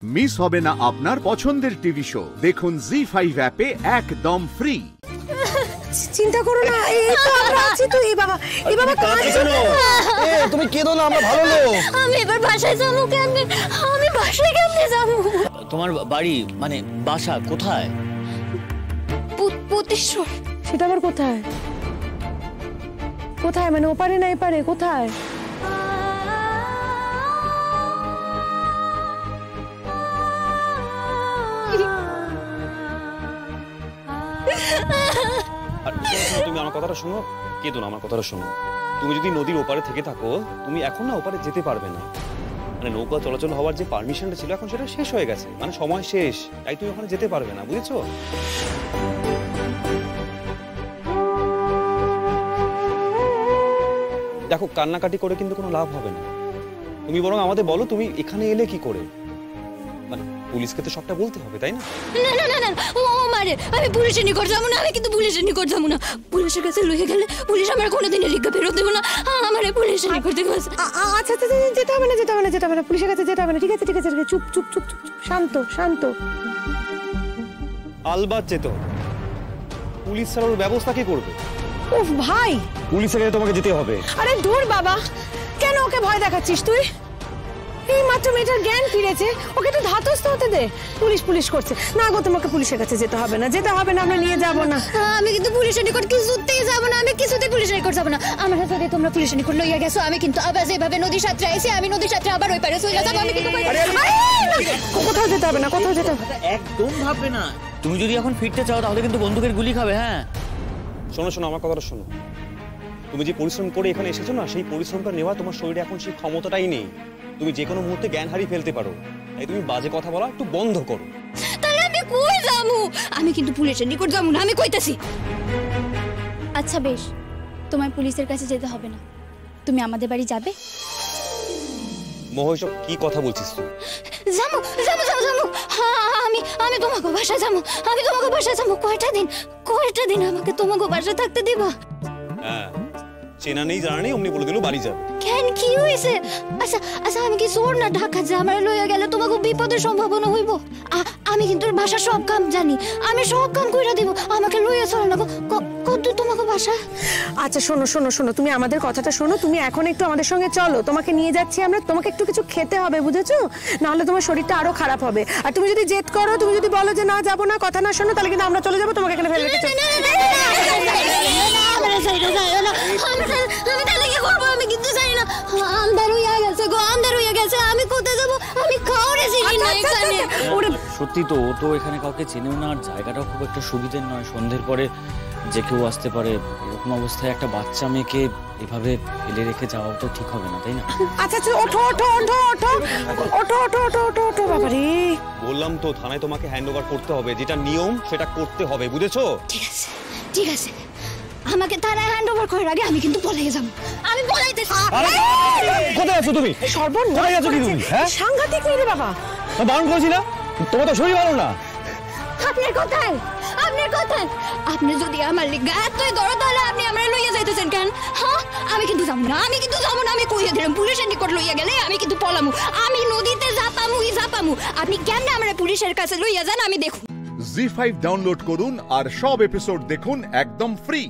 Miss হবে না আপনার পছন্দের টিভি শো। দেখুন জি5 অ্যাপে একদম ফ্রি। চিন্তা করো না, এই তো আমরা আছি তো। এই বাবা কাঁদছো কেন? তুমি কেঁদো না, আমরা ভালো লোক। আমি এবার বাসায় যাবো কেমনে? আমি বাসায় কেমনে যাবো? তোমার বাড়ি মানে বাসা কোথায়? পুতেশ্বর। সেটা আবার কোথায়? কোথায় মানে ওপারে না এপারে? কোথায়? তুমি আমার কথাটা শোনো, কেঁদো না, আমার কথাটা শোনো। তুমি যদি নদীর ওপারে থেকে থাকো, তুমি এখন না ওপারে যেতে পারবে না। মানে নৌকা চলাচল হওয়ার যে পারমিশনটা ছিল এখন সেটা শেষ হয়ে গেছে, মানে সময় শেষ, তাই তুমি ওখানে যেতে পারবে না, বুঝেছো? দেখো, কান্নাকাটি করে কিন্তু কোনো লাভ হবে না। তুমি বরং আমাদের বলো তুমি এখানে এলে কি করে। মানে পুলিশকে তো সবটা বলতে হবে, তাই না? না না না না, ও মারে, আমি পুলিশের নিকট যাবো না। আমি কিন্তু পুলিশের নিকট যাবো না। পুলিশের কাছে লইয়ে গেলে পুলিশ আমার কোনোদিনই রিক্কা ফেরত দেবো না। আমারে পুলিশের নিকট দেবো। আচ্ছা যেতে হবে না, পুলিশের কাছে যেতে হবে না। ঠিক আছে চুপ শান্ত। আলবাত যেতে হবে। পুলিশ ছাড়া ওর ব্যবস্থা কি করবে? উফ ভাই, পুলিশের কাছে তোমাকে যেতে হবে। আরে দূর বাবা, কেন ওকে ভয় দেখাচ্ছিস তুই? এই মাত্র মেয়েটার জ্ঞান ফিরেছে, ওকে একটু ধাতস্থ হতে দে। পুলিশ করছে না গো, তোমাকে পুলিশের কাছে যেতে হবে না, আমরা নিয়ে যাবো না। আমি কিন্তু পুলিশের নিকট কিছুতেই যাবো না। আমি কিছুতেই পুলিশের নিকট যাবো না। আমার যদি তোমরা পুলিশের নিকট লইয়া গেছো, আমি কিন্তু আবার যেভাবে নদী সাঁতরে আইছি, আমি নদী সাঁতরে আবার ওই পারে চলে যাবো। আমি কিন্তু কোথাও যেতে হবে না। একদম ভাববে না। তুমি যদি এখন ফিরতে চাও তাহলে কিন্তু বন্দুকের গুলি খাবে। হ্যাঁ শোনো, আমার কথাটা শোনো। তুমি যে পরিশ্রম করে এখানে এসেছো না, সেই পরিশ্রমটা নেওয়া তোমার শরীরে এখন সেই ক্ষমতাটাই নেই। তুমি যে কোনো মুহূর্তে জ্ঞান হারিয়ে ফেলতে পারো। তাই তুমি বাজে কথা বলা একটু বন্ধ করো। তাহলে আমি কই যাবো? আমি কিন্তু পুলিশের নিকট যাবো না, আমি কইতাছি। আচ্ছা বেশ, তোমার পুলিশের কাছে যেতে হবে না। তুমি আমাদের বাড়ি যাবে। মহেশ, কি কথা বলছিস তুই? যাবো। আমি তোমাকে বাসায় যাবো। কয়টা দিন আমাকে তোমাকে বাসায় থাকতে দিবা? হ্যাঁ, চেনা নেই জানা নেই অমনি বলে দিল বাড়ি যাবে। কেন, কি হয়েছে? আচ্ছা আমি কি চোর না ডাকাত যে আমার লইয়া গেলে তোমাকে বিপদের সম্ভাবনা হইব? আমি কিন্তু বাসার সব কাম জানি, আমি সব কাম কইরা দিব। আমাকে লইয়া চলো না। কত তোমাকে বাসা? আচ্ছা শোনো, তুমি আমাদের কথাটা শোনো। তুমি এখন একটু আমাদের সঙ্গে চলো, তোমাকে নিয়ে যাচ্ছি আমরা। তোমাকে একটু কিছু খেতে হবে, বুঝেছো? নাহলে তোমার শরীরটা আরো খারাপ হবে। আর তুমি যদি জেদ করো, তুমি যদি বলো যে না যাবো না, কথা না শোনো, তাহলে কিন্তু আমরা চলে যাবো, তোমাকে এখানে ফেলে রেখে। আমি তাহলে কি করবো? আমি কিন্তু জানি না। আন্ধার হইয়া গেছে। আমি কোথায় যাবো? আমি খাওয়ারে চিনি না এখানে। সত্যি তো, ও তো এখানে কাউকে চেনেও না, আর জায়গাটাও খুব একটা সুবিধের নয়। সন্ধ্যের পরে যে কেউ আসতে পারে। এরকম অবস্থায় একটা বাচ্চা মেয়েকে এভাবে ফেলে রেখে যাওয়া তো ঠিক হবে না, তাই না? আচ্ছা ওঠো বাবা রে। বললাম তো, থানায় তোমাকে হ্যান্ড ওভার করতে হবে। যেটা নিয়ম সেটা করতে হবে, বুঝেছো? ঠিক আছে। আমাকে থানায় হ্যান্ড ওভার করার আগে আমি কিন্তু পলাইয়ে যাবো। আমি পলাইতেছি। কোথায় আছো তুমি? সর্বনাশ আছো কি তুমি? হ্যাঁ, সাংঘাতিক মেয়ে রে বাবা। বারণ করেছি না? তোমার তো শরীর ভালো না। আপনার কথায় আপনি যদি আমার লিগা এতই দরদ, তাহলে আপনি আমার লইয়া যাইতেছেন কেন? হ্যাঁ, আমি কিন্তু যাবো না। আমি কইয়া দিলাম, পুলিশের নিকট লইয়া গেলে আমি কিন্তু পলামু। আমি নদীতে জাপামু। আপনি কেমনে আমার পুলিশের কাছে লইয়া যান আমি দেখুন। জি5 ডাউনলোড করুন আর সব এপিসোড দেখুন একদম ফ্রি।